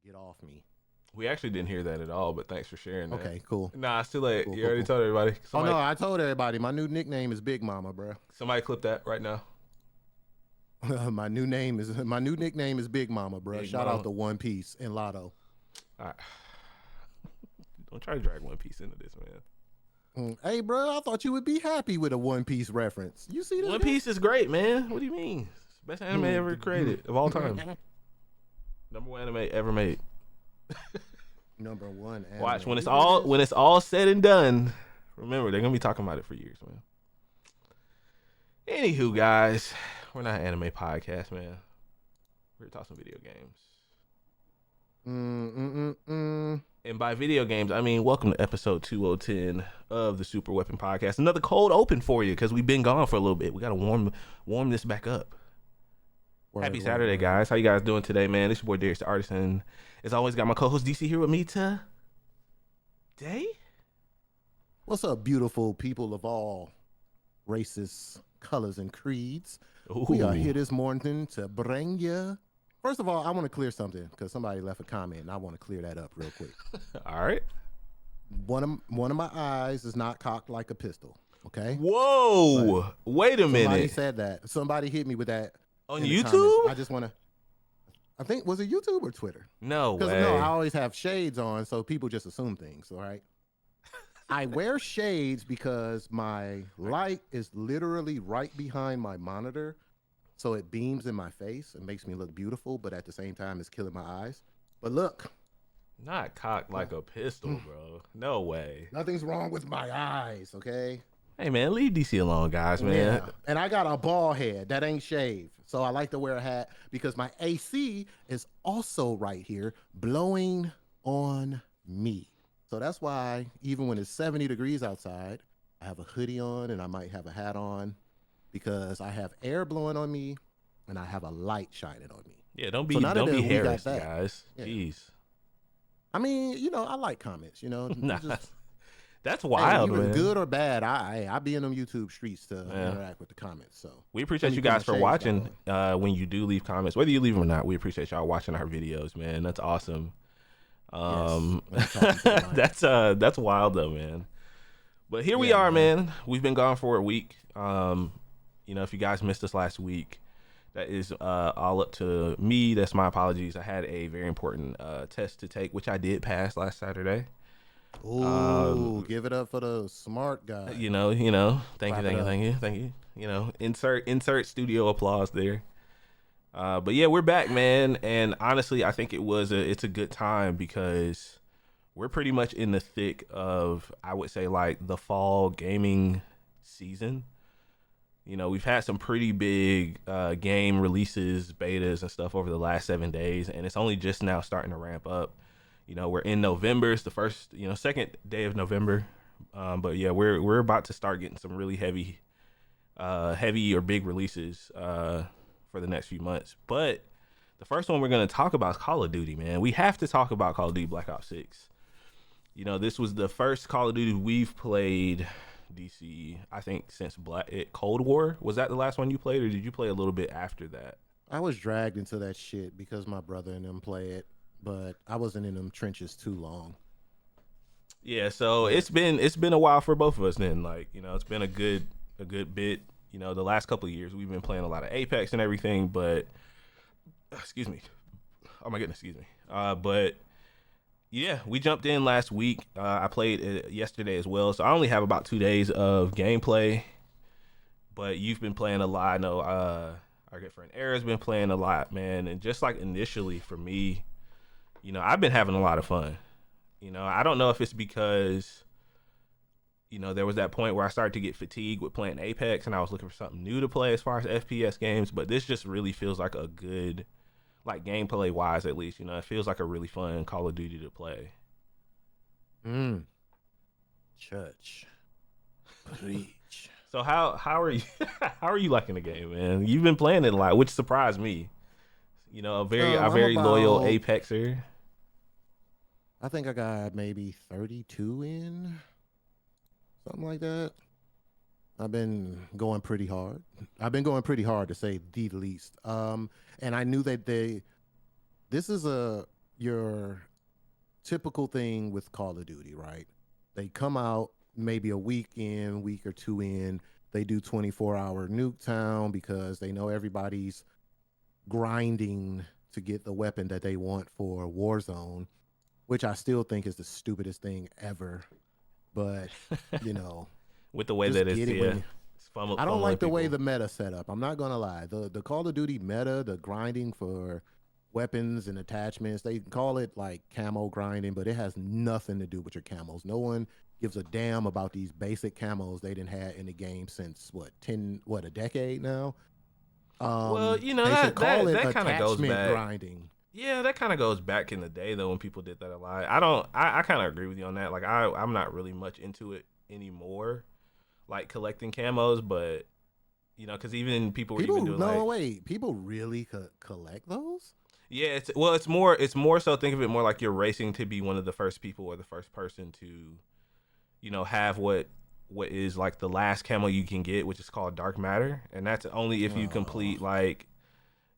Get off me. We actually didn't hear that at all, but thanks for sharing that. Okay, cool. Nah, it's too late. Cool, You cool, already cool. told everybody. Oh Somebody, no, I told everybody my new nickname is Big Mama, bro. somebody clip that right now. My new nickname is Big Mama, bro. Big Shout Mama. out to One Piece and Lotto. All right. Don't try to drag One Piece into this, man. Hey, bro, I thought you would be happy with a One Piece reference. You see this? One guy? Piece is great, man. What do you mean? It's the best anime ever created of all time. Number one anime ever made. Number one. Anime. Watch when it's all said and done. Remember, they're gonna be talking about it for years, man. Anywho, guys, we're not an anime podcast, man. We're talking video games. And by video games, I mean welcome to episode 2010 of the Super Weapon Podcast. Another cold open for you because we've been gone for a little bit. We gotta warm this back up. Happy Saturday, guys. How you guys doing today, man? It's your boy Darius the Artisan. As always, got my co-host DC here with me today. What's up, beautiful people of all races, colors, and creeds? Ooh. We are here this morning to bring you. First of all, I want to clear something because somebody left a comment, and I want to clear that up real quick. All right. One of my eyes is not cocked like a pistol. Okay. Whoa! Wait a Somebody minute. said that. Somebody hit me with that On in the YouTube? comments. I just want to. I think was it YouTube or Twitter? No Because way. no, I always have shades on, so people just assume things. All right. I wear shades because my light is literally right behind my monitor, so it beams in my face and makes me look beautiful, but at the same time, it's killing my eyes. But look, Not cocked like a pistol, bro. No way. nothing's wrong with my eyes. Okay. Hey, man, leave DC alone, guys, man. Yeah. And I got a bald head that ain't shaved. So I like to wear a hat because my AC is also right here blowing on me. So that's why even when it's 70 degrees outside, I have a hoodie on and I might have a hat on because I have air blowing on me and I have a light shining on me. Yeah, don't be So now that we got Harris, that, guys. yeah. Jeez. I mean, I like comments, Nah, Just, that's hey, wild, even man. good or bad, I be in them YouTube streets to Yeah. interact with the comments. So We appreciate Let me you put my guys for shades watching. back When you do leave comments, whether you leave them or not, we appreciate y'all watching our videos, man. That's awesome. I'm talking to the mic. That's wild though, man. But here we Yeah, are, man. man. We've been gone for a week. If you guys missed us last week, that is all up to me. That's my apologies. I had a very important test to take, which I did pass last Saturday. Ooh, give it up for the smart guy. Thank you, Clap it up. thank you. Insert studio applause there. But yeah, we're back, man. And honestly, I think it's a good time because we're pretty much in the thick of, I would say, like the fall gaming season. We've had some pretty big game releases, betas, and stuff over the last 7 days, and it's only just now starting to ramp up. We're in November. It's the first, second day of November. But yeah, we're about to start getting some really heavy or big releases for the next few months. But the first one we're going to talk about is Call of Duty, man. We have to talk about Call of Duty Black Ops 6. This was the first Call of Duty we've played, DC, I think, since Cold War. Was that the last one you played, or did you play a little bit after that? I was dragged into that shit because my brother and them play it, but I wasn't in them trenches too long. Yeah, so it's been a while for both of us then. Like, it's been a good bit. The last couple of years we've been playing a lot of Apex and everything, but excuse me. Oh my goodness, excuse me. But yeah, we jumped in last week. I played it yesterday as well, so I only have about 2 days of gameplay. But you've been playing a lot. I know our good friend Era's been playing a lot, man. And just like initially for me, I've been having a lot of fun. I don't know if it's because, there was that point where I started to get fatigued with playing Apex and I was looking for something new to play as far as FPS games, but this just really feels like a good, like gameplay wise at least, it feels like a really fun Call of Duty to play. Church. Preach. So how are you how are you liking the game, man? You've been playing it a lot, which surprised me. A very I'm loyal about- Apexer. I think I got maybe 32 in, something like that. I've been going pretty hard. To say the least. And I knew that this is a your typical thing with Call of Duty, right? They come out maybe a week in, week or two in. They do 24-hour Nuketown because they know everybody's grinding to get the weapon that they want for Warzone, which I still think is the stupidest thing ever. But, you know, With the way just that it's get it yeah, when it's I don't funneling like the way people. the meta set up. I'm not gonna lie. The Call of Duty meta, the grinding for weapons and attachments, they call it like camo grinding, but it has nothing to do with your camos. No one gives a damn about these basic camos they didn't have in the game since what, 10, what, a decade now. Well, you know They should that call that it that kind of goes attachment back. grinding. Yeah, that kind of goes back in the day though when people did that a lot. I don't. I kind of agree with you on that. Like I'm not really much into it anymore, like collecting camos. But you know, because even people were even People, doing no, like, wait, people really collect those? yeah, it's more so think of it more like you're racing to be one of the first people or the first person to, you know, have what is like the last camo you can get, which is called dark matter, and that's only if you Oh, complete like,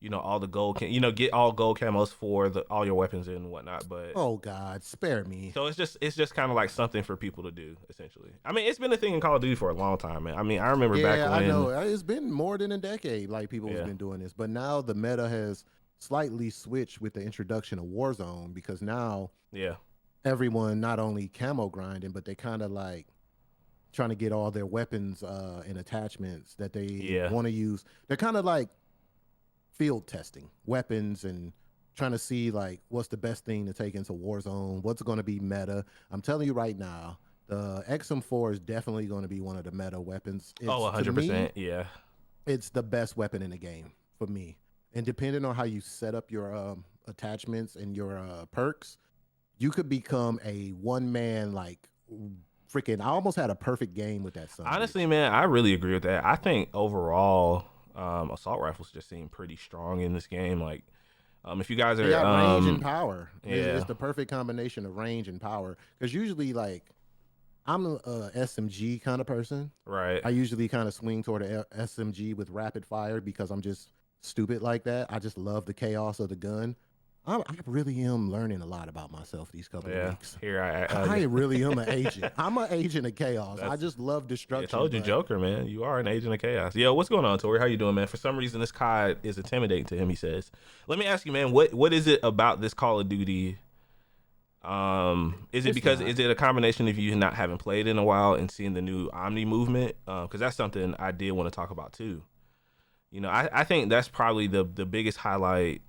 you know, all the gold you know, get all gold camos for the all your weapons and whatnot. But oh God, spare me. so it's just kind of like something for people to do essentially. I mean, it's been a thing in Call of Duty for a long time, man. I mean, I remember back Yeah, I know. when, It's been more than a decade like people has yeah, been doing this, but now the meta has slightly switched with the introduction of Warzone because now yeah, everyone not only camo grinding, but they kind of like trying to get all their weapons and attachments that they yeah. want to use. They're kind of like field testing weapons and trying to see like what's the best thing to take into Warzone, what's going to be meta. I'm telling you right now, the XM4 is definitely going to be one of the meta weapons. Oh, It's, to me, 100%, yeah, it's the best weapon in the game for me. And depending on how you set up your attachments and your perks, you could become a one man like freaking. I almost had a perfect game with that son of a honestly, bitch. man, I really agree with that. I think overall, assault rifles just seem pretty strong in this game. Like, if you guys They are, got range and power. It's yeah, the perfect combination of range and power. Because usually, like, I'm a SMG kind of person. right. I usually kind of swing toward a SMG with rapid fire because I'm just stupid like that. I just love the chaos of the gun. I really am learning a lot about myself these couple of Yeah, weeks. here I really am an agent. I'm an agent of chaos. I that's just love yeah. destruction, Told you, but Joker, man. You are an agent of chaos. Yo, what's going on, Tori? How you doing, man? For some reason, this COD is intimidating to him. He says. Let me ask you, man. What is it about this Call of Duty? Is it it's because not. is it a combination of you not having played in a while and seeing the new Omni movement? Because that's something I did want to talk about too. You know, I think that's probably the biggest highlight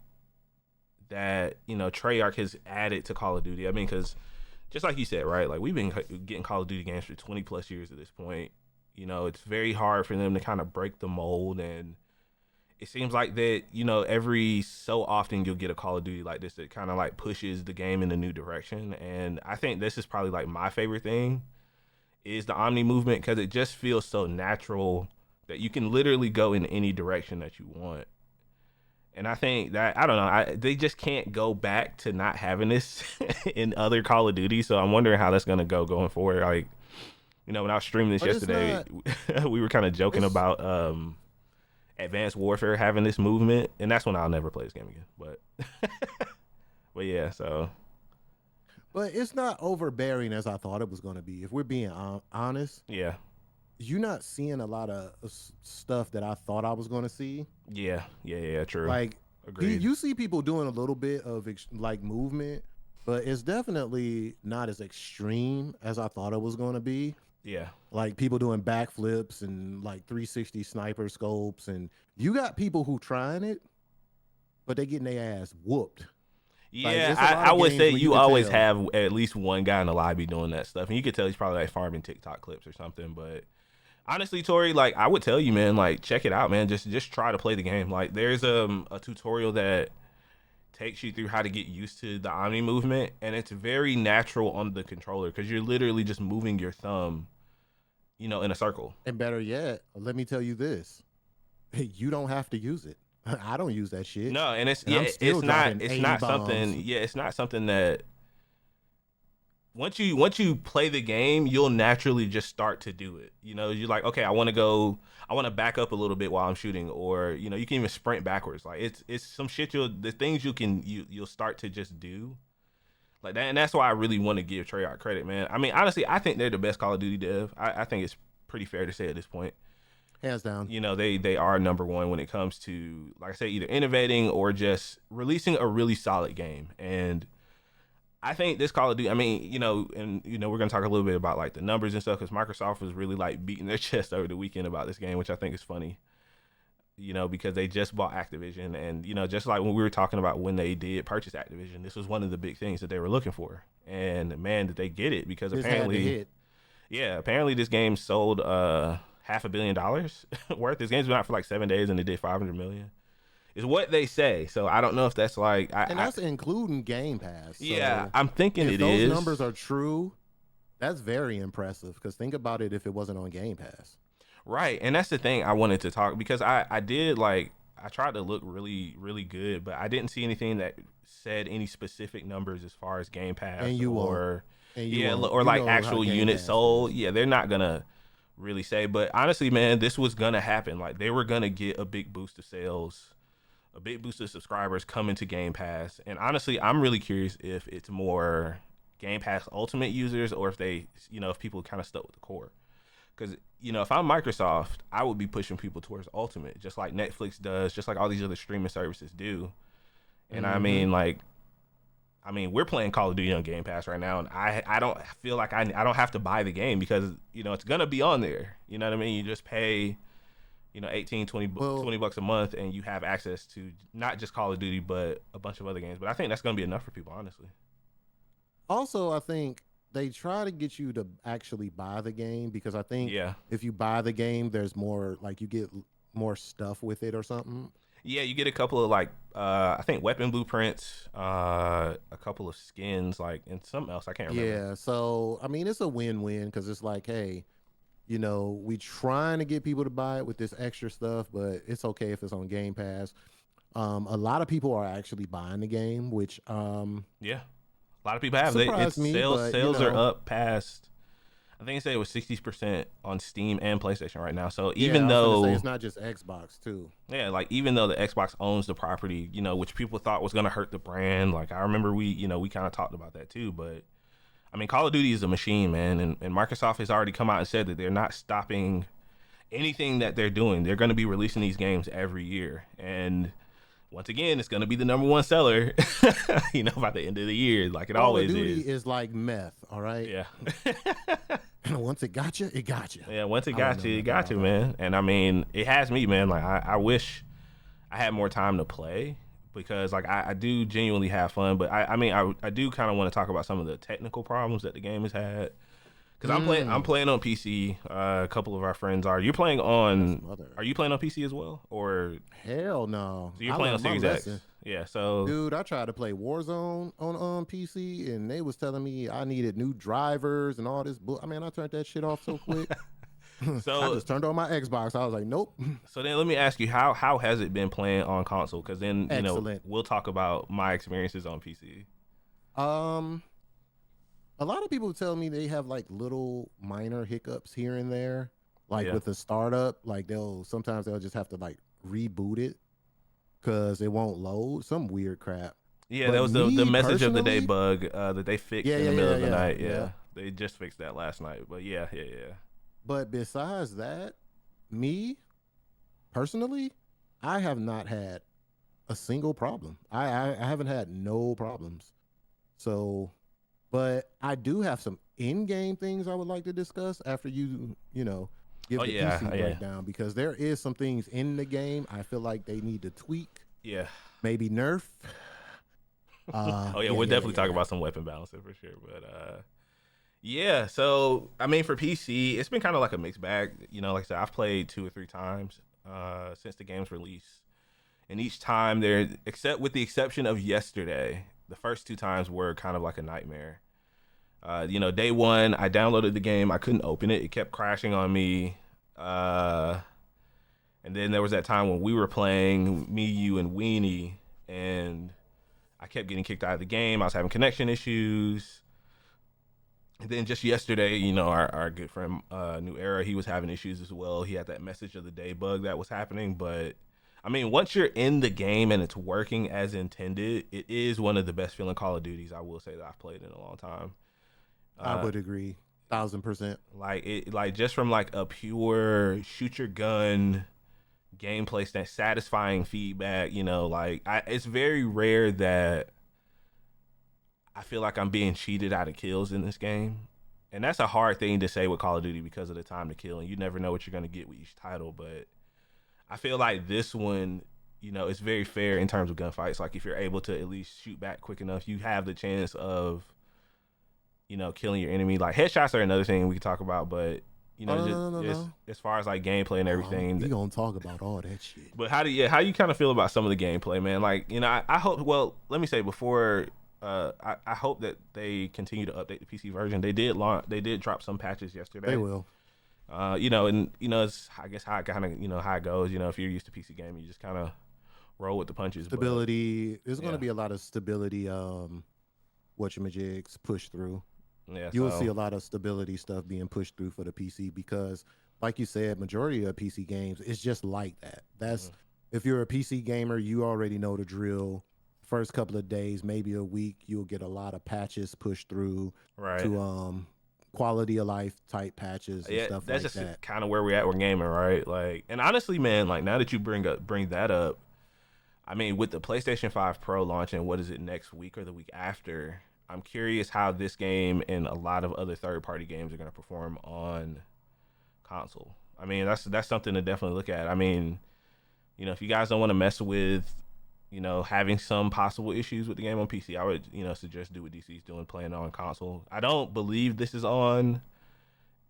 that, you know, Treyarch has added to Call of Duty. I mean, because just like you said, right? Like we've been getting Call of Duty games for 20 plus years at this point. You know, it's very hard for them to kind of break the mold, and it seems like that. You know, every so often you'll get a Call of Duty like this that kind of like pushes the game in a new direction. And I think this is probably like my favorite thing is the Omni movement because it just feels so natural that you can literally go in any direction that you want. And I think that I don't know, they just can't go back to not having this in other Call of Duty. So I'm wondering how that's gonna go going forward. Like, you know, when I was streaming this But it's yesterday, not. we were kind of joking It's about Advanced Warfare having this movement, and that's when I'll never play this game again. But but yeah, so but it's not overbearing as I thought it was going to be. If we're being honest, yeah, you're not seeing a lot of stuff that I thought I was going to see. yeah, true, Like agreed, you see people doing a little bit of like movement, but it's definitely not as extreme as I thought it was going to be. yeah. Like people doing backflips and like 360 sniper scopes, and you got people who trying it, but they getting their ass whooped. Like Yeah, it's a lot I of would say games where you you could always tell. have at least one guy in the lobby doing that stuff, and you could tell he's probably like farming TikTok clips or something. But honestly, Tori, like I would tell you, man, like check it out, man. Just try to play the game. Like there's a tutorial that takes you through how to get used to the Omni movement, and it's very natural on the controller because you're literally just moving your thumb, you know, in a circle. And better yet, let me tell you this: you don't have to use it. I don't use that shit, No, and it's and I'm yeah, still dropping it's 80 not bombs. something. Yeah, it's not something that once you play the game, you'll naturally just start to do it. You know, you're like, okay, I want to back up a little bit while I'm shooting, or you know, you can even sprint backwards. Like it's some shit the things you'll start to just do like that, and that's why I really want to give Treyarch credit, man. I mean, honestly, I think they're the best Call of Duty dev. I think it's pretty fair to say at this point. Hands down. You know, they are number one when it comes to, like I say, either innovating or just releasing a really solid game. And I think this Call of Duty, I mean, you know, and you know, we're gonna talk a little bit about like the numbers and stuff because Microsoft was really like beating their chest over the weekend about this game, which I think is funny. You know, because they just bought Activision, and you know, just like when we were talking about when they did purchase Activision, this was one of the big things that they were looking for. And man, did they get it? Because This apparently, had to hit. yeah, apparently this game sold $500 million worth. This game's been out for like 7 days, and it did 500 million. Is what they say. So I don't know if that's like, And that's including Game Pass. So yeah, I'm thinking if it those is. numbers are true, that's very impressive. Because think about it, if it wasn't on Game Pass. Right, and that's the thing I wanted to talk because I did like I tried to look really really good, but I didn't see anything that said any specific numbers as far as Game Pass And you won't. or And you yeah won't. or You like know how actual Game units Pass sold. is. Yeah, they're not gonna really say, but honestly, man, this was gonna happen. Like they were gonna get a big boost of sales, a big boost of subscribers coming to Game Pass, and honestly, I'm really curious if it's more Game Pass Ultimate users or if they, you know, if people kind of stuck with the core. Because, you know, if I'm Microsoft, I would be pushing people towards Ultimate, just like Netflix does, just like all these other streaming services do. And I mean, like, we're playing Call of Duty on Game Pass right now, and I don't feel like I don't have to buy the game because, you know, it's going to be on there. You know what I mean? You just pay, you know, 18, 20 bucks a month, and you have access to not just Call of Duty, but a bunch of other games. But I think that's going to be enough for people, honestly. Also, I think they try to get you to actually buy the game because I think Yeah. if you buy the game, there's more, like you get more stuff with it or something. Yeah, you get a couple of like I think weapon blueprints, a couple of skins, like and something else I can't remember. Yeah. So, I mean, it's a win-win because it's like, hey, you know, we trying to get people to buy it with this extra stuff, but it's okay if it's on Game Pass. A lot of people are actually buying the game, which Yeah, a lot of people have. surprised me, but, Sales you are know. up past. I think they said it was 60% on Steam and PlayStation right now. So Yeah, even I was gonna though say, it's not just Xbox too. yeah, like even though the Xbox owns the property, you know, which people thought was gonna hurt the brand. Like I remember we kind of talked about that too. But I mean, Call of Duty is a machine, man, and Microsoft has already come out and said that they're not stopping anything that they're doing. They're going to be releasing these games every year, and once again, it's going to be the number one seller, you know, by the end of the year, like it Call always of Duty is. is like meth, all right? Yeah. Once it got you, it got you. Yeah, once it I got don't you, know it got nothing you, about man. And I mean, it has me, man. Like I wish I had more time to play because like I do genuinely have fun, but I mean I do kind of want to talk about some of the technical problems that the game has had. Because I'm playing on PC. A couple of our friends are. You're playing on. Mother. Are you playing on PC as well, or Hell no. so you're I playing on learned my Series X? lesson. Yeah. So Dude, I tried to play Warzone on PC, and they was telling me I needed new drivers and all this. I mean, I turned that shit off so quick. I so just turned on my Xbox. I was like, nope. so then let me ask you how has it been playing on console? Because then you know Excellent. we'll talk about my experiences on PC. A lot of people tell me they have like little minor hiccups here and there, like Yeah. with the startup. Like sometimes they'll just have to like reboot it because it won't load. Some weird crap. Yeah, But that was the me message of the day personally- bug that they fixed Yeah, in the yeah, middle yeah, of the yeah, night. yeah. Yeah, they just fixed that last night. But yeah. But besides that, me personally, I have not had a single problem. I haven't had no problems. So, but I do have some in-game things I would like to discuss after you know, give Oh, the yeah, PC yeah. breakdown because there is some things in the game I feel like they need to tweak, Yeah. maybe nerf. Oh yeah, we're definitely talking about some weapon balancing for sure. But yeah, so I mean for PC, it's been kind of like a mixed bag. You know, like I said, I've played 2 or 3 times since the game's release. And each time there, except with the exception of yesterday, the first 2 times were kind of like a nightmare. You know, day one, I downloaded the game, I couldn't open it, it kept crashing on me. And then there was that time when we were playing, me, you, and Weenie, and I kept getting kicked out of the game. I was having connection issues. And then just yesterday, you know, our good friend New Era, he was having issues as well. He had that message of the day bug that was happening, but I mean, once you're in the game and it's working as intended, it is one of the best feeling Call of Duties I will say that I've played in a long time. I would agree, 1,000%. Like just from like a pure shoot your gun gameplay, that satisfying feedback. You know, like it's very rare that I feel like I'm being cheated out of kills in this game. And that's a hard thing to say with Call of Duty because of the time to kill, and you never know what you're gonna get with each title. But I feel like this one, you know, it's very fair in terms of gunfights. Like if you're able to at least shoot back quick enough, you have the chance of, you know, killing your enemy. Like headshots are another thing we can talk about, but you know, just as far as like gameplay and everything, we gonna talk about all that shit. But how you kind of feel about some of the gameplay, man? Like, you know, I hope. Well, let me say before. I hope that they continue to update the PC version. They did drop some patches yesterday. They will. You know, and you know, it's I guess how it kind of, you know, how it goes. You know, if you're used to PC gaming, you just kind of roll with the punches. Stability. There's going to be a lot of stability. Whatchamajigs push through. Yeah, you will see a lot of stability stuff being pushed through for the PC because, like you said, majority of PC games is just like that. That's if you're a PC gamer, you already know the drill. First couple of days, maybe a week, you'll get a lot of patches pushed through to quality of life type patches and stuff that's like just that. Kind of where we're at with gaming, right? Like, and honestly, man, like now that you bring that up, I mean, with the PlayStation 5 Pro launching, what is it, next week or the week after? I'm curious how this game and a lot of other third-party games are going to perform on console. I mean, that's something to definitely look at. I mean, you know, if you guys don't want to mess with, you know, having some possible issues with the game on PC, I would, you know, suggest do what DC's doing, playing on console. I don't believe this is on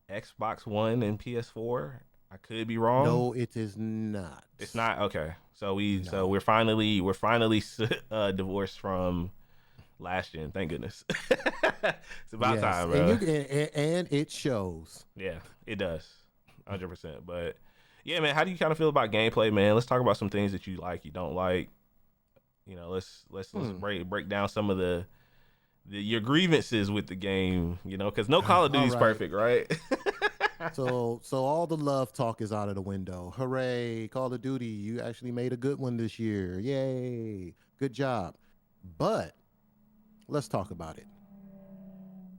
Xbox One and PS4. I could be wrong. No, it is not. It's not. Okay. So we're finally divorced from last gen. Thank goodness. It's about time, bro. And it shows. Yeah, it does. 100%. But yeah, man, how do you kind of feel about gameplay, man? Let's talk about some things that you like, you don't like. You know, let's break down some of the your grievances with the game. You know, because no Call of Duty is perfect, right? So all the love talk is out of the window. Hooray, Call of Duty! You actually made a good one this year. Yay, good job. But let's talk about it.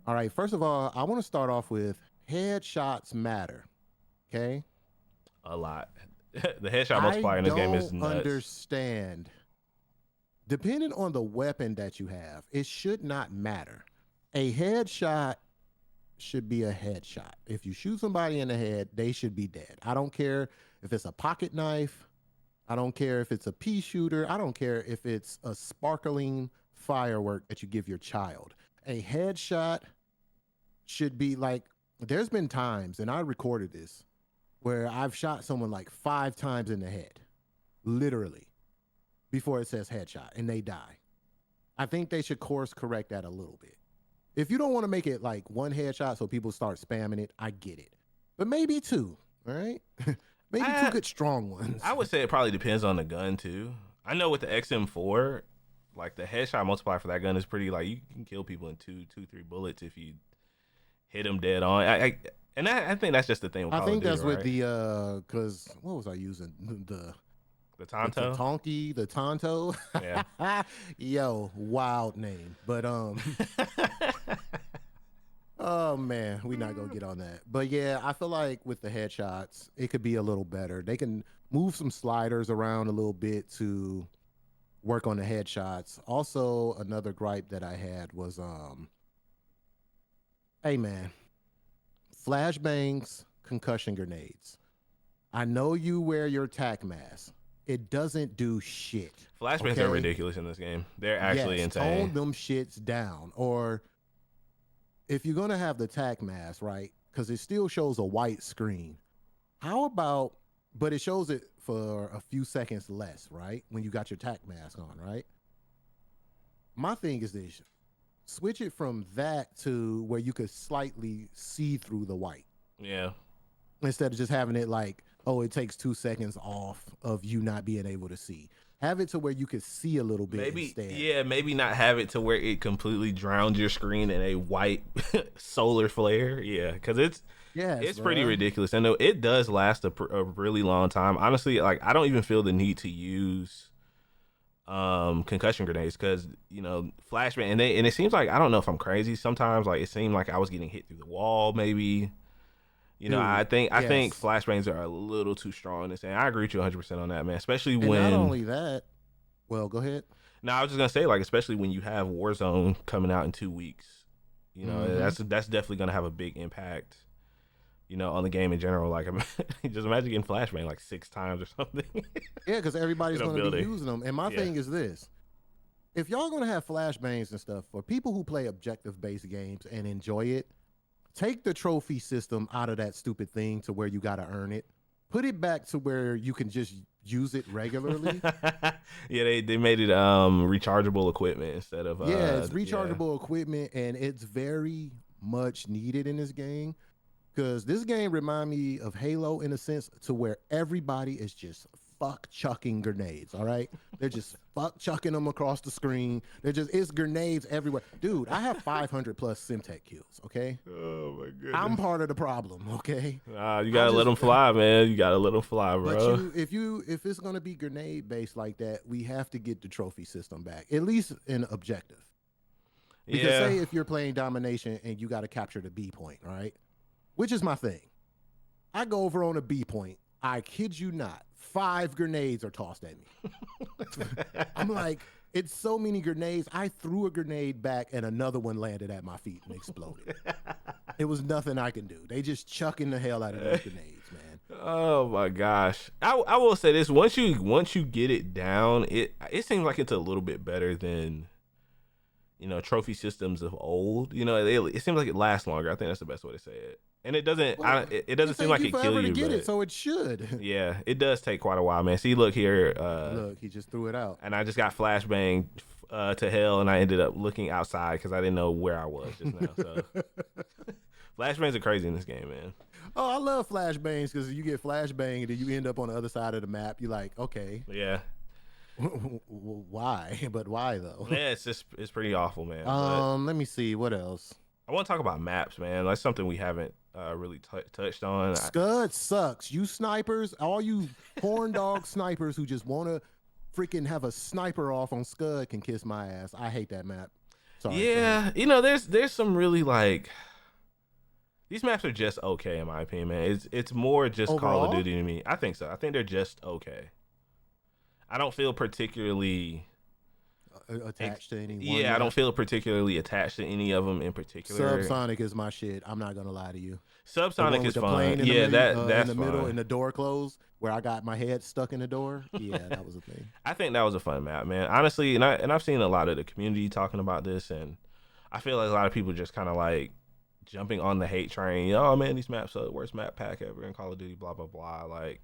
All right. First of all, I want to start off with headshots matter. Okay. A lot. The headshot multiplier in this game is nuts. I don't understand. Depending on the weapon that you have, it should not matter. A headshot should be a headshot. If you shoot somebody in the head, they should be dead. I don't care if it's a pocket knife. I don't care if it's a pea shooter. I don't care if it's a sparkling firework that you give your child. A headshot should be like, there's been times, and I recorded this, where I've shot someone like 5 times in the head, literally, before it says headshot, and they die. I think they should course correct that a little bit. If you don't want to make it like 1 headshot so people start spamming it, I get it. But maybe 2, all right? Maybe 2 good strong ones. I would say it probably depends on the gun too. I know with the XM4, like the headshot multiplier for that gun is pretty, like you can kill people in 2, 3 bullets if you hit them dead on. I think that's just the thing with Call of Duty, that's right? with the because what was I using? The Tonto? The Tonto. Yeah. Yo, wild name. But oh man, we're not gonna get on that. But yeah, I feel like with the headshots, it could be a little better. They can move some sliders around a little bit to work on the headshots. Also, another gripe that I had was hey man, flashbangs, concussion grenades. I know you wear your TAC mask. It doesn't do shit. Flashbangs are ridiculous in this game. They're actually insane. Tone them shits down. Or if you're going to have the TAC mask, right, because it still shows a white screen, how about, but it shows it for a few seconds less, right, when you got your TAC mask on, right? My thing is this. Switch it from that to where you could slightly see through the white. Yeah. Instead of just having it like, oh, it takes 2 seconds off of you not being able to see. Have it to where you could see a little bit Maybe, instead. yeah, maybe not have it to where it completely drowns your screen in a white solar flare. Yeah, because Yes, it's pretty bruh. ridiculous. I know it does last a really long time. Honestly, like I don't even feel the need to use concussion grenades because flashbang and it seems like I don't know if I'm crazy. Sometimes like it seemed like I was getting hit through the wall. Maybe Dude, I think yes. flashbangs are a little too strong in this. And I agree with you 100% on that, man. Especially And not when only that, well, go ahead. now I was just gonna say like especially when you have Warzone coming out in 2 weeks. Hmm. That's definitely gonna have a big impact. On the game in general. Like, just imagine getting flashbang like 6 times or something Yeah, because everybody's in a going to be building. using them. And my Yeah. thing is this: if y'all going to have flashbangs and stuff for people who play objective-based games and enjoy it, take the trophy system out of that stupid thing to where you got to earn it. Put it back to where you can just use it regularly. Yeah, they made it rechargeable equipment instead of Yeah, it's yeah. rechargeable equipment, and it's very much needed in this game because this game remind me of Halo in a sense to where everybody is just fuck chucking grenades. All right, they're just fuck chucking them across the screen. They're just it's grenades everywhere, dude. I have 500 plus Simtech kills. Okay, Oh my I'm goodness. part of the problem. Okay, You I gotta let just them fly, man. You gotta let them fly, but bro. if it's gonna be grenade based like that, we have to get the trophy system back at least in objective. Because Yeah. say if you're playing domination and you got to capture the B point, right? Which is my thing. I go over on a B point. I kid you not. 5 grenades are tossed at me. I'm like, it's so many grenades. I threw a grenade back and another one landed at my feet and exploded. It was nothing I can do. They just chucking the hell out of these grenades, man. Oh my gosh. I will say this, once you get it down, it seems like it's a little bit better than trophy systems of old. It seems like it lasts longer. I think that's the best way to say it. And it doesn't Well, it doesn't it seem take like you it kill forever to you, get it, but so it should. yeah, it does take quite a while, man. See, look here, Look, he just threw it out. and I just got flashbang to hell, and I ended up looking outside because I didn't know where I was just now. So flashbangs are crazy in this game, man. Oh, I love flashbangs because you get flashbang and then you end up on the other side of the map. You're like, okay, Yeah, why? But why though? yeah, it's pretty awful, man. But Let me see what else. I want to talk about maps, man. That's something we haven't really touched on. Scud sucks. You snipers, all you horn dog snipers who just want to freaking have a sniper off on Scud can kiss my ass. I hate that map. Sorry. Go ahead. Yeah, there's some really like these maps are just okay in my opinion, man. It's more just Call of Overall, Duty to me. I think so. I think they're just okay. I don't feel particularly attached to any one yeah, I don't map. feel particularly attached to any of them in particular. Subsonic is my shit. I'm not gonna lie to you. The Subsonic one is with the fun. plane Yeah, in that's the middle fun. and the door closed, where I got my head stuck in the door. Yeah, that was a thing. I think that was a fun map, man. Honestly, and I've seen a lot of the community talking about this, and I feel like a lot of people just kind of like jumping on the hate train. Oh man, these maps are the worst map pack ever in Call of Duty. Blah blah blah. Like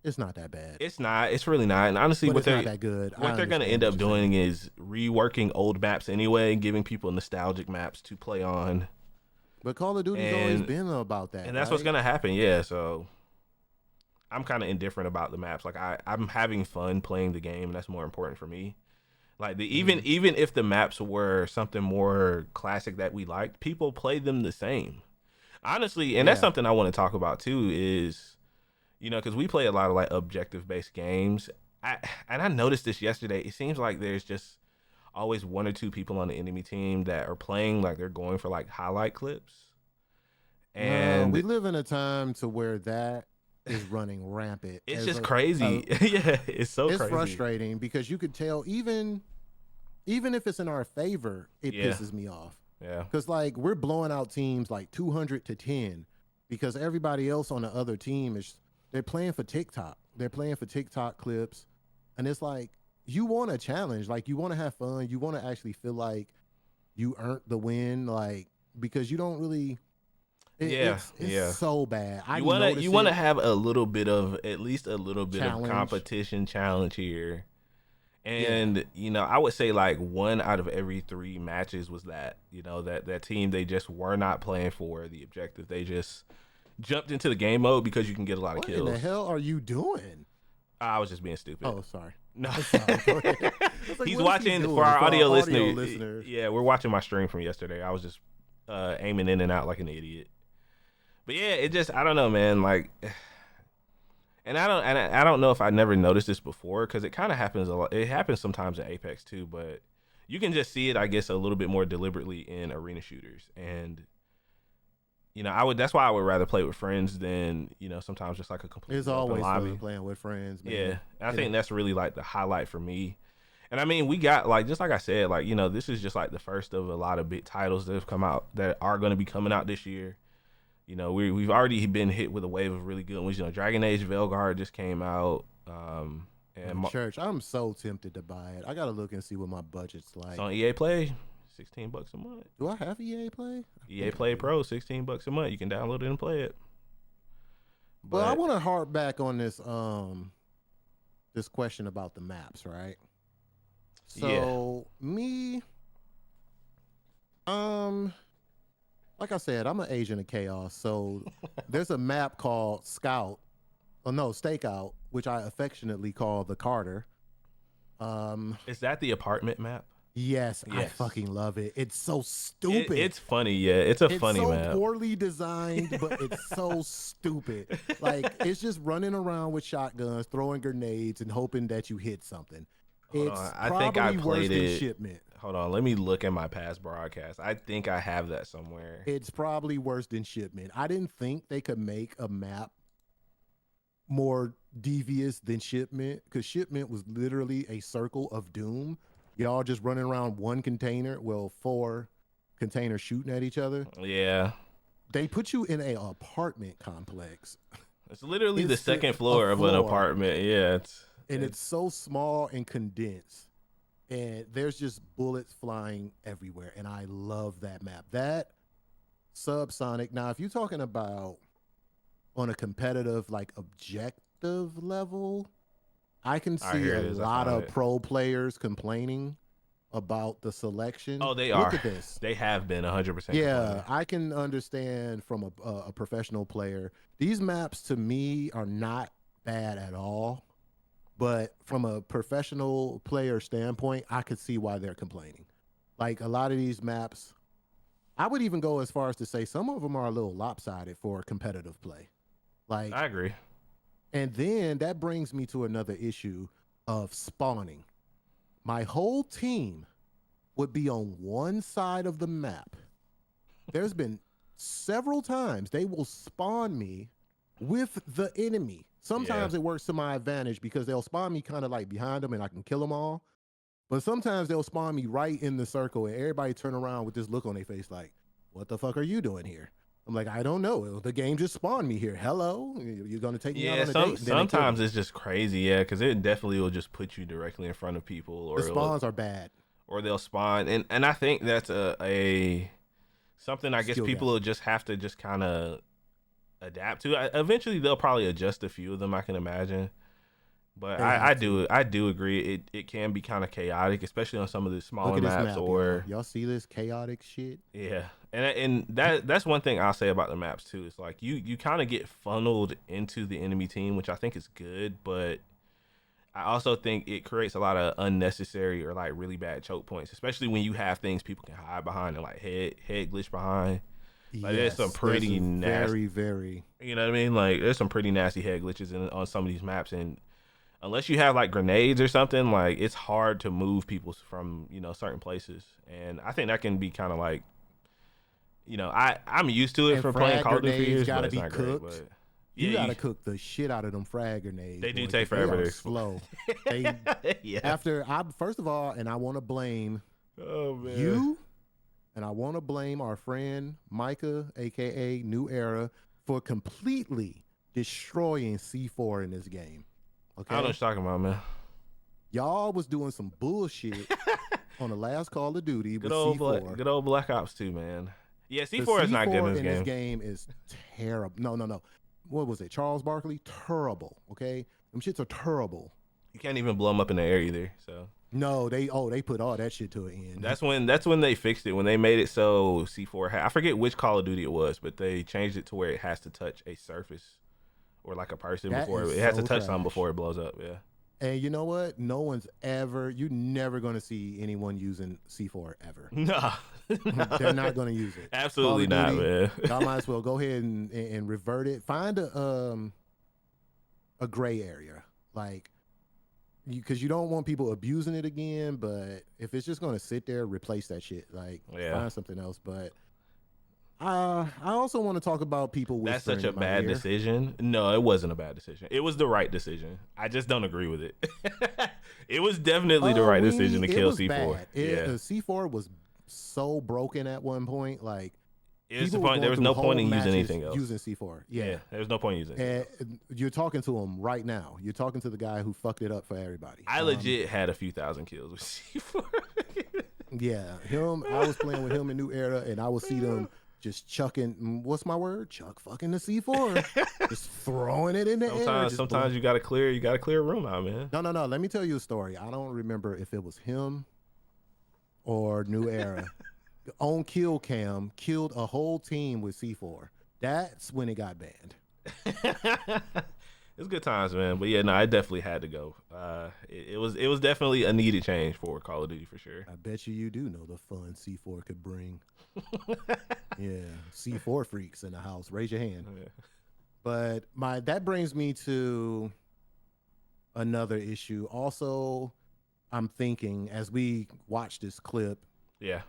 It's not that bad, it's not. It's really not. And honestly, but it's not that good. I what they're gonna understand end what up you're saying. doing is reworking old maps anyway, and giving people nostalgic maps to play on. But Call of Duty's always And been about that, and that's what's right? gonna happen. Yeah. So I'm kind of indifferent about the maps. Like I'm having fun playing the game, and that's more important for me. Like Hmm. even if the maps were something more classic that we liked, people play them the same. Honestly, and that's Yeah. something I want to talk about too. Is because we play a lot of like objective based games. I noticed this yesterday. It seems like there's just always one or two people on the enemy team that are playing like they're going for like highlight clips, No, we and live in a time to where that is running rampant. it's As just a crazy. Yeah, it's so it's crazy. frustrating because you could tell even if it's in our favor, it Yeah, pisses me off. yeah, Because like we're blowing out teams like 200-10 because everybody else on the other team is they're playing for TikTok. They're playing for TikTok clips. And it's like you want a challenge. Like you want to have fun. You want to actually feel like you earned the win. Like because you don't really yeah, it's yeah. so bad. I You notice wanna it have a little bit of at least a little bit of challenge. competition challenge here. Yeah. And I would say like one out of every three matches was that that team they just were not playing for the objective. They just jumped into the game mode because you can get a lot of What kills. in the hell are you doing? I was just being stupid. Oh, sorry. No, Sorry, go ahead. I was like, he's what is he watching doing for our audio listeners. listeners? Yeah, we're watching my stream from yesterday. I was just aiming in and out like an idiot. But yeah, it just I don't know, man. Like, and I don't know if I never noticed this before because it kind of happens a lot. It happens sometimes in Apex too, but you can just see it, I guess, a little bit more deliberately in arena shooters. And you know, that's why I would rather play with friends than, you know, sometimes just like a complete It's open always lobby. fun playing with friends, man. Yeah, I think that's really like the highlight for me. And I mean, we got like, just like I said, like, you know, this is just like the first of a lot of big titles that have come out that are going to be coming out this year. You know, we've already been hit with a wave of really good ones. You know, Dragon Age Veilguard just came out. And Church, I'm so tempted to buy it. I gotta look and see what my budget's like. it's on EA Play, $16 a month. Do I have EA Play? EA Play Pro, $16 a month. You can download it and play it. But I want to harp back on this this question about the maps, right? So me, like I said, I'm an agent of chaos. So there's a map called Stakeout, which I affectionately call the Carter. Is that the apartment map? Yes, I Yes. fucking love it. It's so stupid. It's funny, yeah. It's a funny so map. poorly designed, but it's so stupid. Like, it's just running around with shotguns, throwing grenades, and hoping that you hit something. Hold It's on, I probably think I worse played than it. Shipment. Hold on, let me look at my past broadcast. I think I have that somewhere. It's probably worse than Shipment. I didn't think they could make a map more devious than Shipment, because Shipment was literally a circle of doom. Y'all just running around one container, well, 4 containers shooting at each other. Yeah. They put you in a apartment complex. It's literally the It's second a floor of an floor. apartment. Yeah. It's so small and condensed, and there's just bullets flying everywhere, and I love that map. That Subsonic. Now, if you're talking about on a competitive, like, objective level, I can see here a it is. I lot found of it. pro players complaining about the selection. Oh, they Look are. at this. They have been 100%. Yeah, complaining. I can understand from a professional player. These maps to me are not bad at all, but from a professional player standpoint, I could see why they're complaining. Like, a lot of these maps, I would even go as far as to say some of them are a little lopsided for competitive play. Like, I agree. and then that brings me to another issue of spawning. My whole team would be on one side of the map. There's been several times they will spawn me with the enemy. Sometimes it works to my advantage because they'll spawn me kind of like behind them and I can kill them all. But sometimes they'll spawn me right in the circle and everybody turn around with this look on their face like, what the fuck are you doing here? I'm like, I don't know. The game just spawned me here. Hello? You're going to take me out Yeah, on a date? And then they kill sometimes me. it's just crazy, yeah, because it definitely will just put you directly in front of people, or The spawns are bad. or they'll spawn, and I think that's a something I guess Skill people gap. will just have to just kind of adapt to. Eventually, they'll probably adjust a few of them, I can imagine. But They I have do agree. It can be kind of chaotic, especially on some of the smaller Look at this maps. map, Or y'all see this chaotic shit? yeah, and that's one thing I'll say about the maps too. It's like you kind of get funneled into the enemy team, which I think is good, but I also think it creates a lot of unnecessary or like really bad choke points, especially when you have things people can hide behind and like head glitch behind. Like, there's some pretty nasty- very. You know what I mean? Like, there's some pretty nasty head glitches on some of these maps, and unless you have like grenades or something, like, it's hard to move people from, you know, certain places. And I think that can be kind of like, you know, I'm used to it And from playing frag Call of Duty for grenades years, gotta but it's be not great. cooked. But You yeah, gotta cook the shit out of them frag grenades. They do boy, take 'cause forever They are to- slow. They, yeah. after I first of all, and I want to blame Oh man. you, and I want to blame our friend Micah, aka New Era, for completely destroying C4 in this game. Okay, I don't know what you're talking about, man. y'all was doing some bullshit on the last Call of Duty with C4. Good old Black Ops 2, man. Yeah, The C4 is not good in this this game. game is terrible. No. What was it? Charles Barkley? Terrible. Okay, them shits are terrible. You can't even blow them up in the air either. So No, they put all that shit to an end. That's when they fixed it. When they made it so C4 I forget which Call of Duty it was, but they changed it to where it has to touch a surface or like a person That before is it has to so touch something trash. before it blows up. Yeah. And you know what? You're never gonna see anyone using C4 ever. No. They're not gonna use it. Call Absolutely of not, Duty, man. y'all might as well go ahead and revert it. Find a gray area, like because you don't want people abusing it again. But if it's just gonna sit there, replace that shit. Like Yeah. find something else. But I also want to talk about people That's whispering such a in my bad ear. decision. No, it wasn't a bad decision. It was the right decision. I just don't agree with it. It was definitely the right decision to It kill was C4. bad. Yeah. C4 was so broken at one point. Like It's the people were point. There going was through no whole point in using matches anything else. using C4. Yeah. There was no point in using it. And you're talking to him right now. You're talking to the guy who fucked it up for everybody. I legit had a few thousand kills with C4. Yeah, him. I was playing with him in New Era, and I would see them just chucking. What's my word? Chuck fucking the C4, just throwing it in the air. Sometimes you gotta clear a room out, man. No. Let me tell you a story. I don't remember if it was him or New Era. On Kill Cam, killed a whole team with C4. That's when it got banned. It's good times, man. But yeah, no, I definitely had to go. It was definitely a needed change for Call of Duty for sure. I bet you do know the fun C4 could bring. Yeah, C4 freaks in the house. Raise your hand. Yeah. But that brings me to another issue. Also, I'm thinking as we watch this clip, Yeah.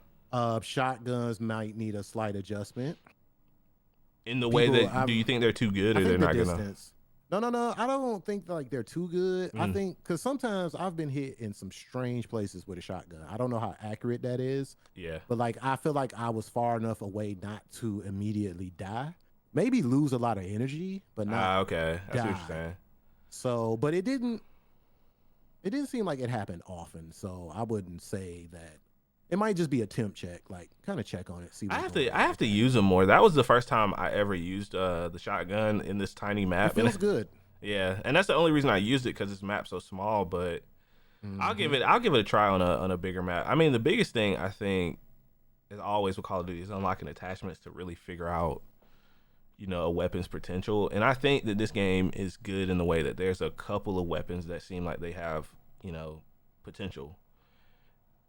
Shotguns might need a slight adjustment. In the way that, do you think they're too good or they're not gonna? Distance. No. I don't think like they're too good. I Mm. think because sometimes I've been hit in some strange places with a shotgun. I don't know how accurate that is, Yeah. but like I feel like I was far enough away not to immediately die. Maybe lose a lot of energy, but not. Okay. I see what die. you're saying. So, but it didn't. It didn't seem like it happened often. So I wouldn't say that. It might just be a temp check, like kind of check on it. See. I have to use them more. That was the first time I ever used the shotgun in this tiny map. It feels good. Yeah, and that's the only reason I used it because this map's so small. But I'll give it a try on a bigger map. I mean, the biggest thing I think is always with Call of Duty is unlocking attachments to really figure out, a weapon's potential. And I think that this game is good in the way that there's a couple of weapons that seem like they have, potential.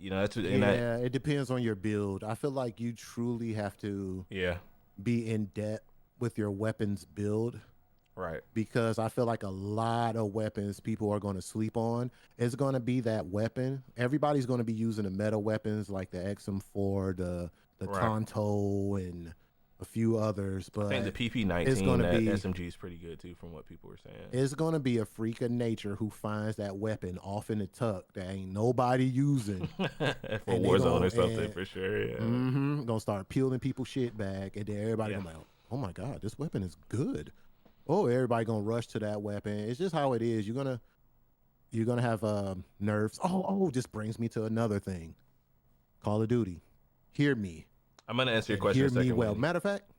It depends on your build. I feel like you truly have to be in depth with your weapons build. Right. Because I feel like a lot of weapons people are going to sleep on. It's going to be that weapon. Everybody's going to be using the meta weapons like the XM4, the Tonto, and a few others. But I think the PP-19, that SMG is pretty good too, from what people were saying. It's going to be a freak of nature who finds that weapon off in the tuck that ain't nobody using. For Warzone or something, for sure. Yeah. Gonna start peeling people's shit back, and then everybody gonna be like, oh my God, this weapon is good. Oh, everybody gonna rush to that weapon. It's just how it is. You're gonna have nerves. Oh, this brings me to another thing. Call of Duty. Hear me. I'm gonna answer your question. Hear in a second, me well. Wendy. Matter of fact,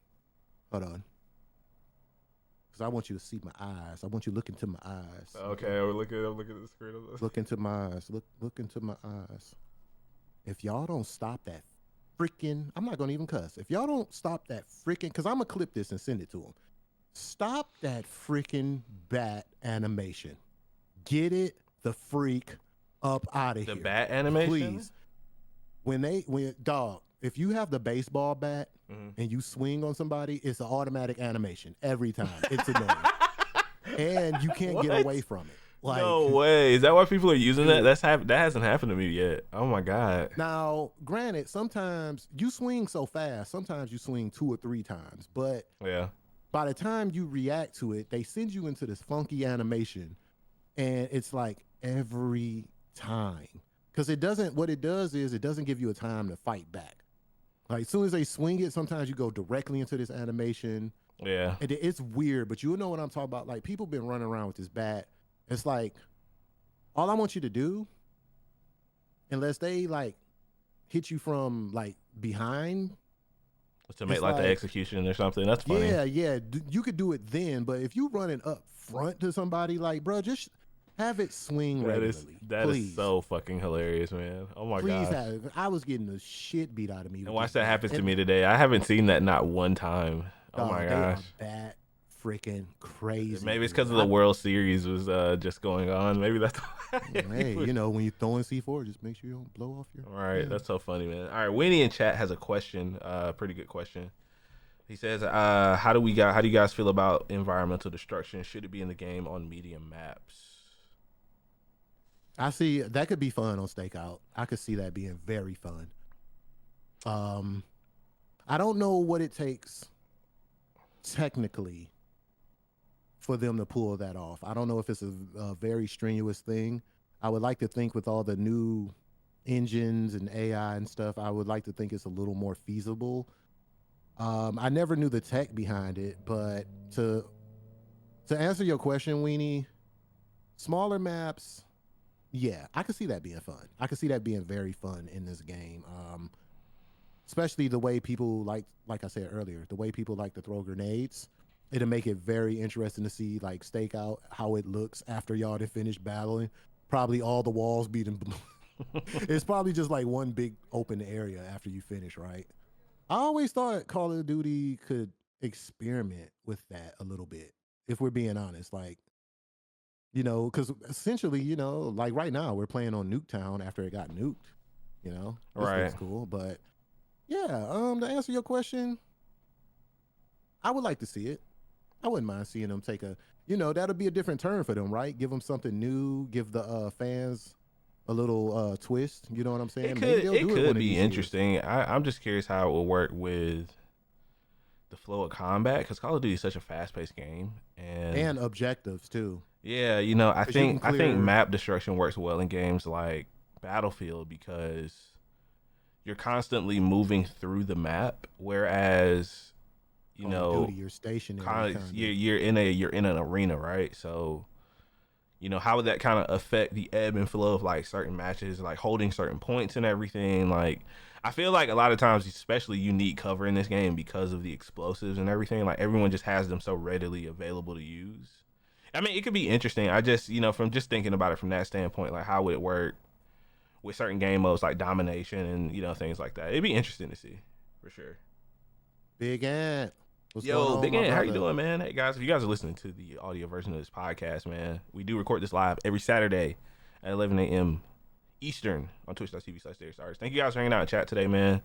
hold on, because I want you to see my eyes. I want you to look into my eyes. Okay, I'm looking at the screen. Look into my eyes. Look into my eyes. If y'all don't stop that freaking, I'm not gonna even cuss. If y'all don't stop that freaking, because I'm gonna clip this and send it to them. Stop that freaking bat animation. Get it the freak up out of here. The bat animation, please. When dog, if you have the baseball bat and you swing on somebody, it's an automatic animation every time. It's annoying, and you can't get away from it. Like, no way. Is that why people are using that? That hasn't happened to me yet. Oh my God. Now, granted, sometimes you swing so fast. Sometimes you swing 2 or 3 times, but by the time you react to it, they send you into this funky animation, and it's like every time. Because what it does is it doesn't give you a time to fight back. Like, as soon as they swing it, sometimes you go directly into this animation. Yeah. And it's weird, but you know what I'm talking about? Like, people been running around with this bat. It's like, all I want you to do, unless they, like, hit you from, like, behind, to make like the execution or something. That's funny. Yeah. You could do it then, but if you running up front to somebody, like, bro, just have it swing regularly. That please. is so fucking hilarious, man. Oh my Please gosh. have it. I was getting the shit beat out of me. And watch that happen to me today. I haven't seen that not one time. Oh my gosh. They are that freaking crazy. Maybe it's because of the World Series was just going on. Maybe that's hey, you know, when you throw in C4, just make sure you don't blow off your. All right, that's so funny, man. All right, Winnie in chat has a question, pretty good question. He says, how do you guys feel about environmental destruction? Should it be in the game on medium maps? I see that could be fun on Stakeout. I could see that being very fun. I don't know what it takes technically for them to pull that off. I don't know if it's a very strenuous thing. I would like to think with all the new engines and AI and stuff, I would like to think it's a little more feasible. I never knew the tech behind it, but to answer your question, Weenie, smaller maps, yeah, I could see that being fun. I could see that being very fun in this game. Especially the way people like I said earlier, the way people like to throw grenades. It'll make it very interesting to see like Stakeout, how it looks after y'all to finish battling. Probably all the walls beating blue. It's probably just like one big open area after you finish, right? I always thought Call of Duty could experiment with that a little bit, if we're being honest. Like, you know, because essentially, you know, like right now we're playing on Nuketown after it got nuked. You know, this right? looks cool, but yeah. To answer your question, I would like to see it. I wouldn't mind seeing them take a. You know, that'll be a different turn for them, right? Give them something new. Give the fans a little twist. You know what I'm saying? It could be interesting. I'm just curious how it will work with the flow of combat, because Call of Duty is such a fast-paced game, and objectives too. Yeah, you know, I think map destruction works well in games like Battlefield because you're constantly moving through the map, whereas you know, Duty, you're stationary. You're in an arena, right? So, you know, how would that kind of affect the ebb and flow of like certain matches, like holding certain points and everything? Like, I feel like a lot of times, especially you need cover in this game because of the explosives and everything. Like, everyone just has them so readily available to use. I mean, it could be interesting. I just, you know, from just thinking about it from that standpoint, like how would it work with certain game modes like domination and, you know, things like that. It'd be interesting to see, for sure. Big Ant. Yo, Big Ant, how you doing, man? Hey, guys, if you guys are listening to the audio version of this podcast, man, we do record this live every Saturday at 11 a.m. Eastern on twitch.tv/DailyStars. Thank you guys for hanging out in chat today, man,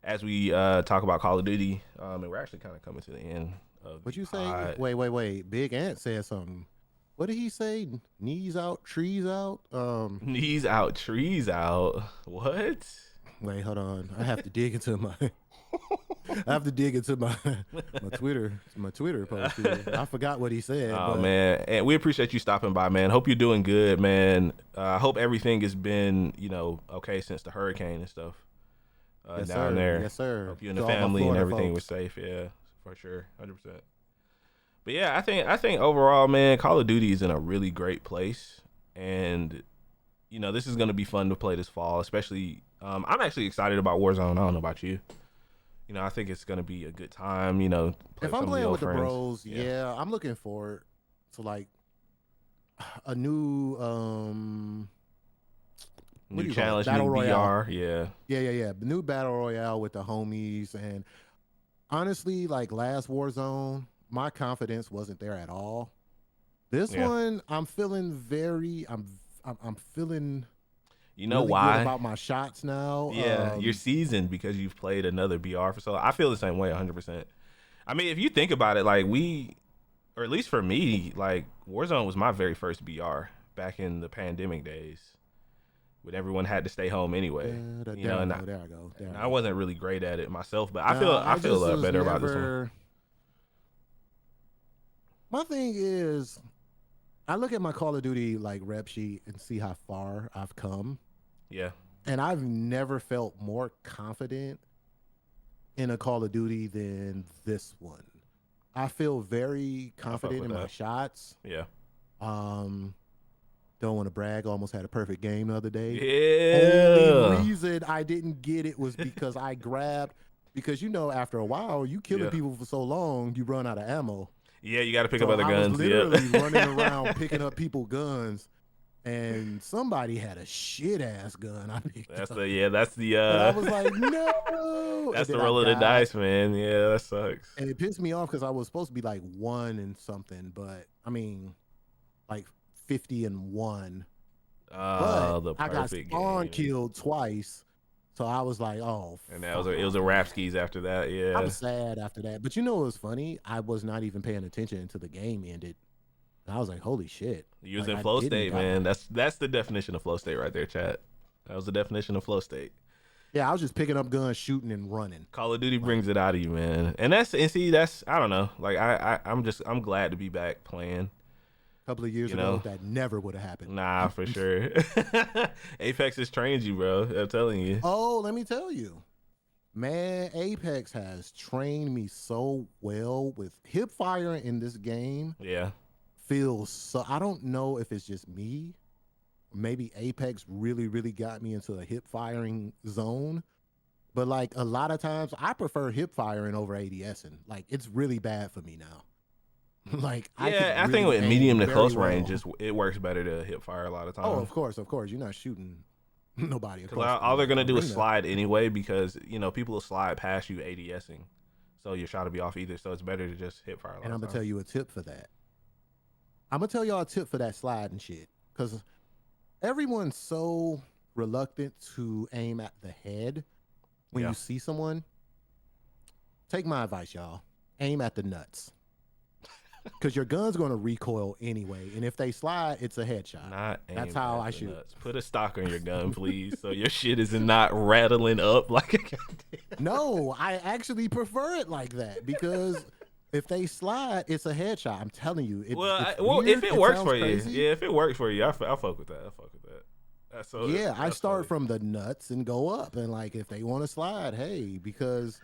as we talk about Call of Duty. And we're actually kind of coming to the end of what you say? Wait. Big Ant said something. What did he say? Knees out, trees out? Knees out, trees out. What? Wait, hold on. I have to dig into my... my Twitter post here. I forgot what he said. Oh, man. And we appreciate you stopping by, man. Hope you're doing good, man. I hope everything has been, you know, okay since the hurricane and stuff down there. Yes, sir. Hope you and the family and everything was safe. Yeah, for sure. 100%. But yeah, I think overall, man, Call of Duty is in a really great place. And, you know, this is going to be fun to play this fall, especially I'm actually excited about Warzone. I don't know about you. You know, I think it's gonna be a good time. You know, if I'm playing with the bros, yeah, I'm looking forward to like a new challenge, battle royale. Yeah. The new battle royale with the homies. And honestly, like last Warzone, my confidence wasn't there at all. This one, I'm feeling I'm feeling. You know really why? Good about my shots now. Yeah, you're seasoned because you've played another BR for so long. I feel the same way 100%. I mean, if you think about it, like or at least for me, like Warzone was my very first BR back in the pandemic days when everyone had to stay home anyway. You know, and I wasn't really great at it myself, but I feel a lot better about this one. My thing is, I look at my Call of Duty like rep sheet and see how far I've come. Yeah. And I've never felt more confident in a Call of Duty than this one. I feel very confident in my shots. Yeah. Don't want to brag. Almost had a perfect game the other day. Yeah. Only reason I didn't get it was because I grabbed, because you know, after a while, you killing people for so long, you run out of ammo. Yeah, you got to pick up other guns. I was literally running around picking up people's guns and somebody had a shit ass gun I picked That's up. the And I was like, no. And that's the then I roll of the died. dice, man. Yeah, that sucks. And it pissed me off because I was supposed to be like 1 and something, but I mean, like 50-1. But Oh, the I got perfect spawn game. killed twice. So I was like, oh, And that was it was a rap skis after that. I Yeah. was sad after that. But you know what was funny? I was not even paying attention until the game ended. And I was like, holy shit. You was Like, in I flow didn't state, die. man. That's the definition of flow state right there, chat. That was the definition of flow state. Yeah, I was just picking up guns, shooting, and running. Call of Duty brings it out of you, man. And see, that's I don't know. Like I'm glad to be back playing. A couple of years You ago, know? that never would have happened. Nah, for sure. Apex has trained you, bro. I'm telling you. Oh, let me tell you. Man, Apex has trained me so well with hip fire in this game. Yeah. Feels so. I don't know if it's just me. Maybe Apex really, really got me into a hip firing zone. But like a lot of times, I prefer hip firing over ADSing. Like it's really bad for me now. Like Yeah, I could think really with aim medium to very close well. range, it works better to hip fire a lot of times. Oh, of course. You're not shooting nobody. Because all they're gonna do is slide anyway, because people will slide past you ADSing, so your shot will be off either. So it's better to just hip fire. And I'm gonna tell you a tip for that. I'm gonna tell y'all a tip for that sliding shit, because everyone's so reluctant to aim at the head when you see someone. Take my advice, y'all. Aim at the nuts. Because your gun's going to recoil anyway. And if they slide, it's a headshot. That's how I shoot. Nuts. Put a stock on your gun, please, so your shit is not rattling up like a goddamn. No, I actually prefer it like that, because if they slide, it's a headshot. I'm telling you. If it works for you. Crazy. Yeah, if it works for you, I'll fuck with that. I start from the nuts and go up. And like, if they want to slide, hey, because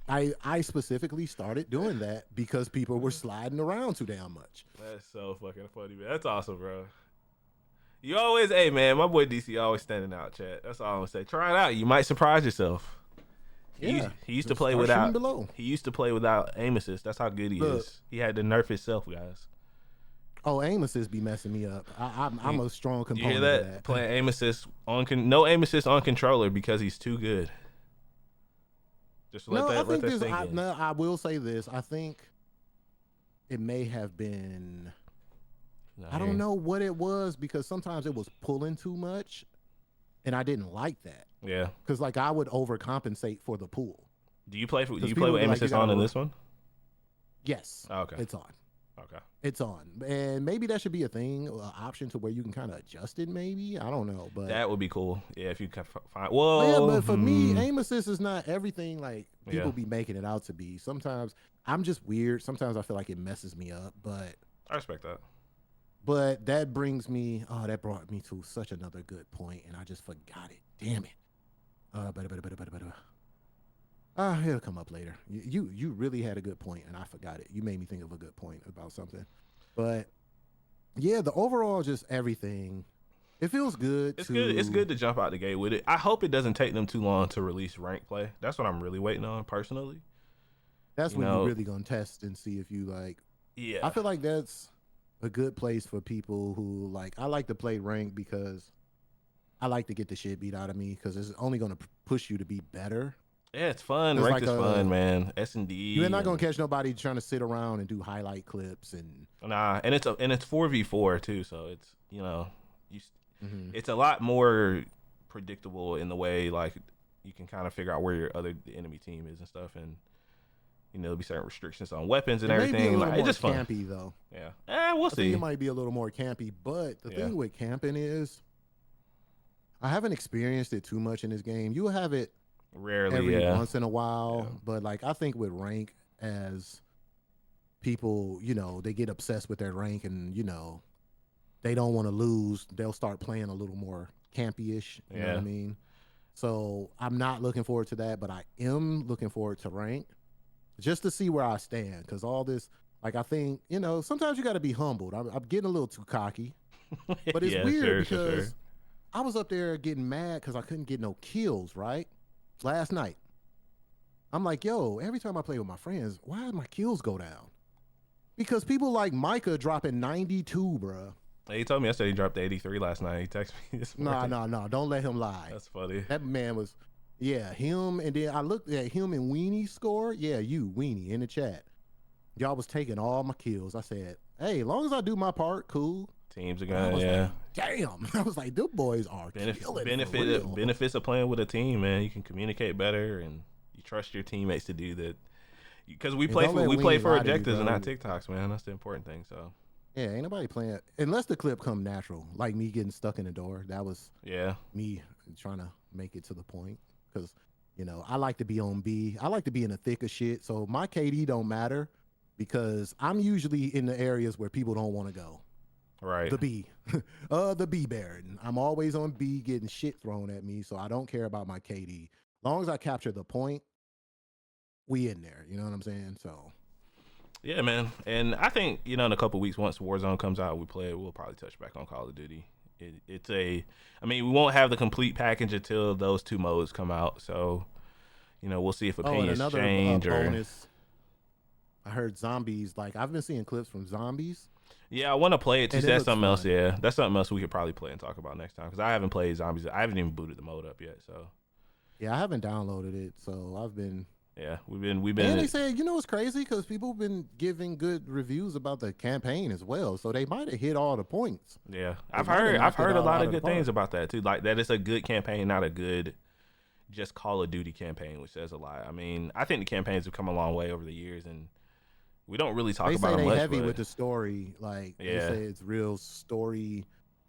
I specifically started doing that because people were sliding around too damn much. That's so fucking funny, man. That's awesome, bro. You always, hey, man, my boy DC always standing out, chat. That's all I'm gonna say. Try it out. You might surprise yourself. He used to play without. He used to play without aim assist. That's how good he is. He had to nerf himself, guys. Oh, aim assist be messing me up. I'm a strong component. You hear that? Of that. Playing aim assist no aim assist on controller because he's too good. Just let that sink in. I will say this. I think it may have been. I don't know what it was, because sometimes it was pulling too much, and I didn't like that. Yeah. Because like I would overcompensate for the pull. Do you play with aim assist on in this one? Yes. Oh, okay. It's on. Okay. It's on, and maybe that should be a thing, an option to where you can kind of adjust it. Maybe, I don't know, but that would be cool. Yeah, if you can find. But for me, aim assist is not everything like people be making it out to be. Sometimes I'm just weird. Sometimes I feel like it messes me up, but I respect that. But that brought me to such another good point, and I just forgot it. Damn it. It'll come up later. You really had a good point, and I forgot it. You made me think of a good point about something. But yeah, the overall just everything. It feels good. It's good to jump out the gate with it. I hope it doesn't take them too long to release rank play. That's what I'm really waiting on personally. That's when you're really gonna test and see if you like. Yeah. I feel like that's a good place for people who like. I like to play rank because I like to get the shit beat out of me, because it's only gonna push you to be better. Yeah, it's fun. Ranked is fun, man. S&D. You're not gonna catch nobody trying to sit around and do highlight clips and. Nah, and it's 4v4 too, so it's it's a lot more predictable in the way like you can kind of figure out where the enemy team is and stuff, and there'll be certain restrictions on weapons and everything. Like, it's just fun. Campy though. Yeah, we'll see. I think it might be a little more campy, but the thing with camping is, I haven't experienced it too much in this game. You have it rarely, every once in a while, but like I think with rank, as people, they get obsessed with their rank, and they don't want to lose, they'll start playing a little more campy-ish. You know what I mean? So I'm not looking forward to that, but I am looking forward to rank, just to see where I stand. Because all this, like, I think, sometimes you got to be humbled. I'm getting a little too cocky, but it's weird because I was up there getting mad because I couldn't get no kills, right? Last night. I'm like, yo, every time I play with my friends, why did my kills go down? Because people like Micah dropping 92, bruh. He told me yesterday he dropped 83 last night. He texted me this morning. No. Don't let him lie. That's funny. That man was, yeah, him. And then I looked at him and Weenie score. Yeah, you, Weenie, in the chat. Y'all was taking all my kills. I said, hey, as long as I do my part, cool. Teams are going, yeah. Like, damn. I was like, them boys are killing benefits of playing with a team, man. You can communicate better and you trust your teammates to do that. Because we play for objectives and not TikToks, man. That's the important thing. So yeah, ain't nobody playing unless the clip come natural, like me getting stuck in the door. That was me trying to make it to the point. Because I like to be on B. I like to be in the thick of shit. So my KD don't matter because I'm usually in the areas where people don't want to go. Right. The B. The B Baron. I'm always on B getting shit thrown at me, so I don't care about my KD. As long as I capture the point, we in there. You know what I'm saying? So yeah, man. And I think, in a couple of weeks, once Warzone comes out, we'll probably touch back on Call of Duty. We won't have the complete package until those two modes come out. So, we'll see if opinions change. Bonus, I heard zombies. Like, I've been seeing clips from zombies. Yeah, I want to play it too. That's something else. Yeah, that's something else we could probably play and talk about next time because I haven't played zombies. I haven't even booted the mode up yet. So yeah, I haven't downloaded it. So I've been. Yeah, we've been. And they said, it's crazy because people have been giving good reviews about the campaign as well. So they might have hit all the points. Yeah, I've heard a lot of good things about that too. Like that it's a good campaign, not a good just Call of Duty campaign, which says a lot. I mean, I think the campaigns have come a long way over the years, and we don't really talk about them much. They say heavy with the story, like they say it's real story,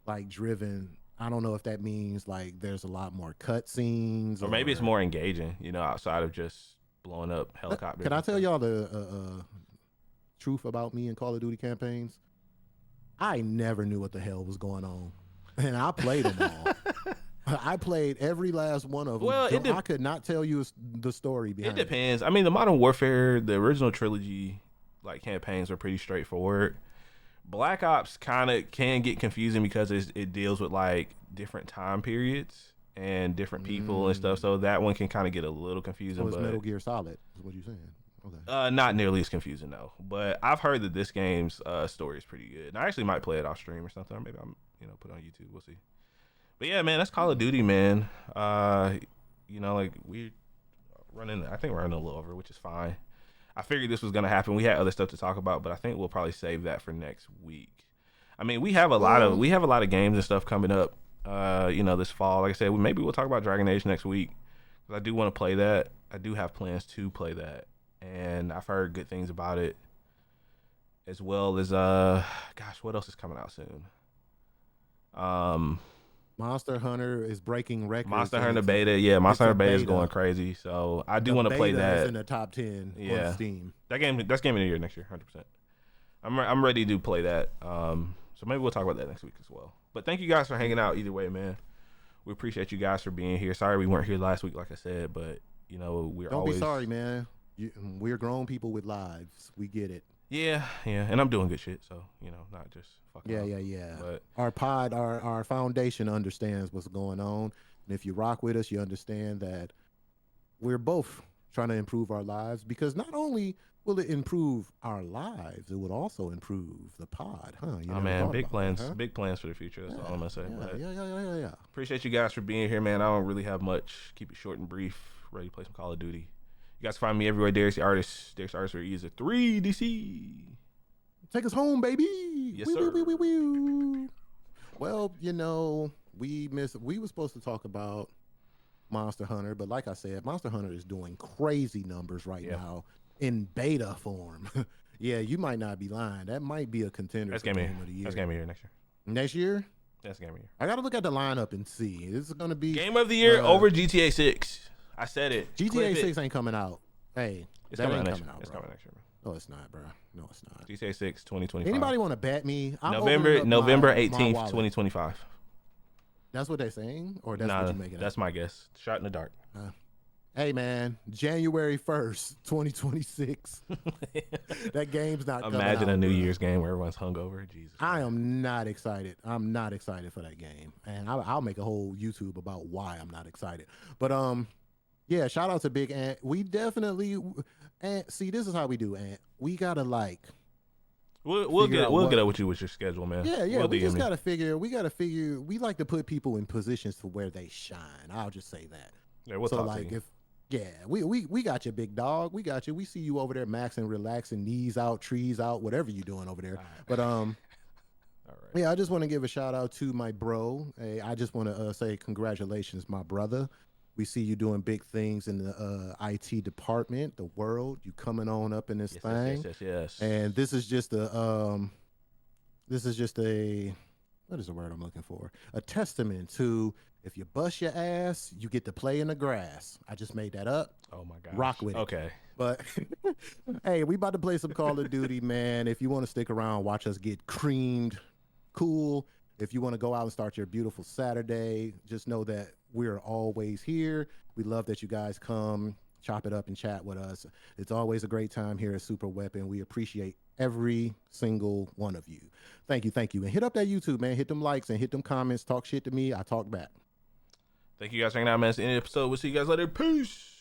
like driven. I don't know if that means like there's a lot more cutscenes, or maybe it's more engaging. Outside of just blowing up helicopters. Can I tell y'all the truth about me and Call of Duty campaigns? I never knew what the hell was going on, and I played them all. I played every last one of them. Well, I could not tell you the story behind it. It depends. I mean, the Modern Warfare, the original trilogy, like campaigns are pretty straightforward. Black Ops kind of can get confusing because it deals with like different time periods and different people and stuff. So that one can kind of get a little confusing. So it's Metal Gear Solid, is what you're saying. Okay. Not nearly as confusing though. But I've heard that this game's story is pretty good. And I actually might play it off stream or something. Or maybe I'm put it on YouTube. We'll see. But yeah, man, that's Call of Duty, man. Like we're running. I think we're running a little over, which is fine. I figured this was gonna happen. We had other stuff to talk about, but I think we'll probably save that for next week. I mean, we have a lot of games and stuff coming up. This fall. Like I said, maybe we'll talk about Dragon Age next week. I do want to play that. I do have plans to play that, and I've heard good things about it. As well as what else is coming out soon? Monster Hunter is breaking records. Monster Hunter beta, Monster Hunter beta is going crazy. So I do want to play that. It's in the top 10 on Steam. That's game of the year next year, 100%. I'm ready to play that. So maybe we'll talk about that next week as well. But thank you guys for hanging out either way, man. We appreciate you guys for being here. Sorry we weren't here last week, like I said, but Don't be sorry, man. We're grown people with lives. We get it. Yeah, and I'm doing good shit, so not just fucking. Yeah. But our foundation understands what's going on, and if you rock with us, you understand that we're both trying to improve our lives. Because not only will it improve our lives, it would also improve the pod, huh? Man, big plans for the future. That's all I'm gonna say. Yeah. Appreciate you guys for being here, man. I don't really have much. Keep it short and brief. Ready to play some Call of Duty. You guys find me everywhere. Darius the Artist. Darius the Artist, where he is a 3DC. Take us home, baby. Yes, sir. Well, we were supposed to talk about Monster Hunter, but like I said, Monster Hunter is doing crazy numbers right now in beta form. Yeah, you might not be lying. That might be a contender. That's game of the year. That's game of the year next year. Next year? That's game of the year. I got to look at the lineup and see. This is going to be game of the year over GTA 6. I said it. GTA 6 ain't coming out. Hey, it's coming next year. It's coming next year, bro. No, it's not, bro. No, it's not. GTA 6, 2025. Anybody want to bet me? November 18th, 2025. That's what they're saying? Or that's what you're making That's up? my guess. Shot in the dark. Hey, man, January 1st, 2026. That game's not coming out. Imagine a New Year's game where everyone's hungover. Jesus. I am not excited. I'm not excited for that game. And I'll make a whole YouTube about why I'm not excited. But, yeah, shout out to Big Ant. We definitely, see, this is how we do, Ant. We gotta We'll figure get out we'll what- get up with you with your schedule, man. Yeah, yeah. We'll We DM just you. gotta figure. We gotta figure. We like to put people in positions to where they shine. I'll just say that. Yeah, we'll So talk like to you. if yeah, we got you, big dog. We got you. We see you over there maxing, relaxing, knees out, trees out, whatever you doing over there. But All right. yeah, I just want to give a shout out to my bro. Hey, I just want to say congratulations, my brother. We see you doing big things in the IT department, the world. You coming on up in this Yes, thing. yes. And this is just a what is the word I'm looking for? A testament to if you bust your ass, you get to play in the grass. I just made that up. Oh my god. Rock with it. Okay. But hey, we about to play some Call of Duty, man. If you want to stick around, watch us get creamed, cool. If you want to go out and start your beautiful Saturday, just know that we're always here. We love that you guys come, chop it up and chat with us. It's always a great time here at Super Weapon. We appreciate every single one of you. Thank you, thank you. And hit up that YouTube, man. Hit them likes and hit them comments. Talk shit to me. I talk back. Thank you guys for hanging out, man. It's the end of the episode. We'll see you guys later. Peace.